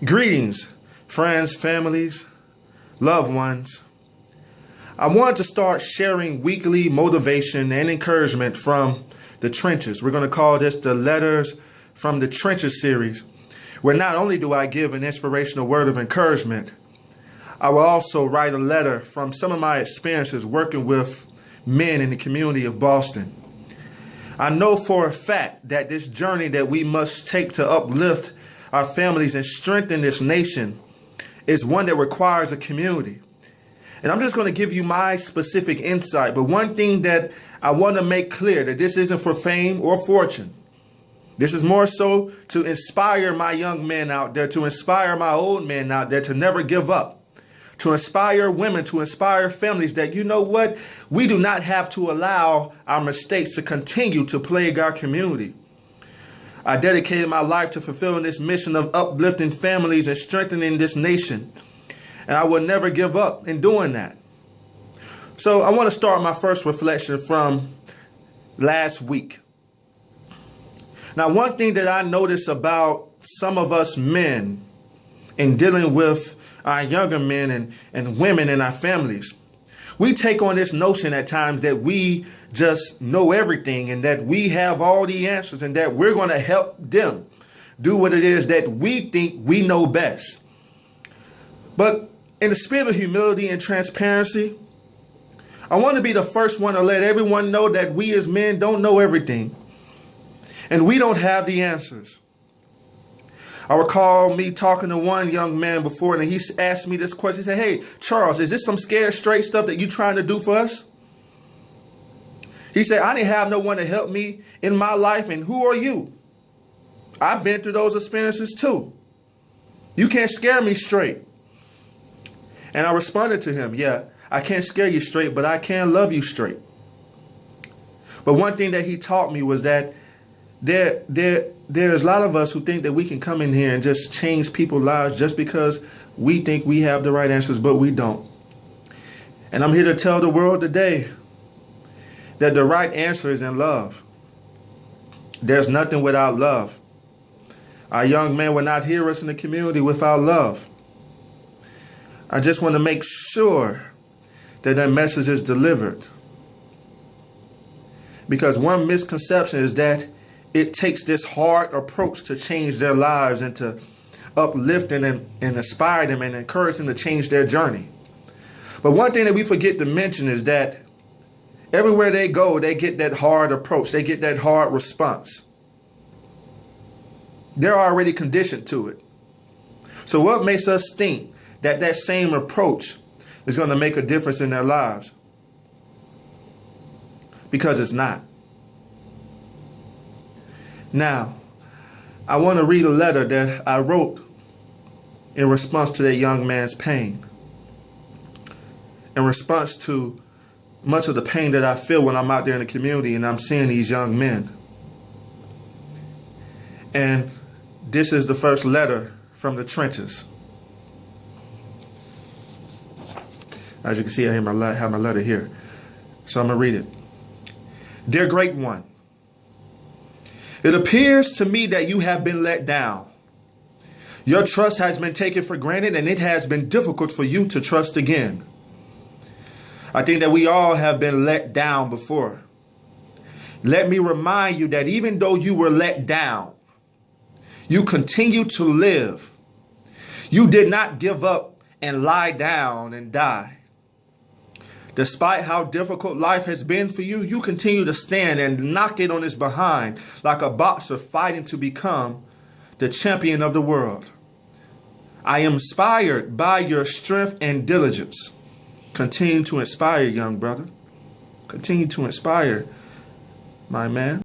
Greetings, friends, families, loved ones. I wanted to start sharing weekly motivation and encouragement from the trenches. We're going to call this the Letters from the Trenches series, where not only do I give an inspirational word of encouragement, I will also write a letter from some of my experiences working with men in the community of Boston. I know for a fact that this journey that we must take to uplift our families and strengthen this nation is one that requires a community. And I'm just going to give you my specific insight. But one thing that I want to make clear, that this isn't for fame or fortune. This is more so to inspire my young men out there, to inspire my old men out there to never give up, to inspire women, to inspire families that, you know what, we do not have to allow our mistakes to continue to plague our community. I dedicated my life to fulfilling this mission of uplifting families and strengthening this nation. And I will never give up in doing that. So I want to start my first reflection from last week. Now, one thing that I notice about some of us men in dealing with our younger men and women in our families, we take on this notion at times that we just know everything and that we have all the answers and that we're going to help them do what it is that we think we know best. But in the spirit of humility and transparency, I want to be the first one to let everyone know that we as men don't know everything and we don't have the answers. I recall me talking to one young man before, and he asked me this question. He said, "Hey, Charles, is this some scared straight stuff that you trying to do for us?" He said, "I didn't have no one to help me in my life, and who are you? I've been through those experiences too. You can't scare me straight." And I responded to him, "Yeah, I can't scare you straight, but I can love you straight." But one thing that he taught me was that there's a lot of us who think that we can come in here and just change people's lives just because we think we have the right answers, but we don't. And I'm here to tell the world today that the right answer is in love. There's nothing without love. Our young men will not hear us in the community without love. I just want to make sure that that message is delivered. Because one misconception is that it takes this hard approach to change their lives and to uplift them and inspire them and encourage them to change their journey. But one thing that we forget to mention is that everywhere they go, they get that hard approach. They get that hard response. They're already conditioned to it. So what makes us think that that same approach is going to make a difference in their lives? Because it's not. Now, I want to read a letter that I wrote in response to that young man's pain. In response to much of the pain that I feel when I'm out there in the community and I'm seeing these young men. And this is the first letter from the trenches. As you can see, I have my letter here. So I'm going to read it. Dear great one, it appears to me that you have been let down. Your trust has been taken for granted and it has been difficult for you to trust again. I think that we all have been let down before. Let me remind you that even though you were let down, you continue to live. You did not give up and lie down and die. Despite how difficult life has been for you, you continue to stand and knock it on its behind like a boxer fighting to become the champion of the world. I am inspired by your strength and diligence. Continue to inspire, young brother. Continue to inspire, my man.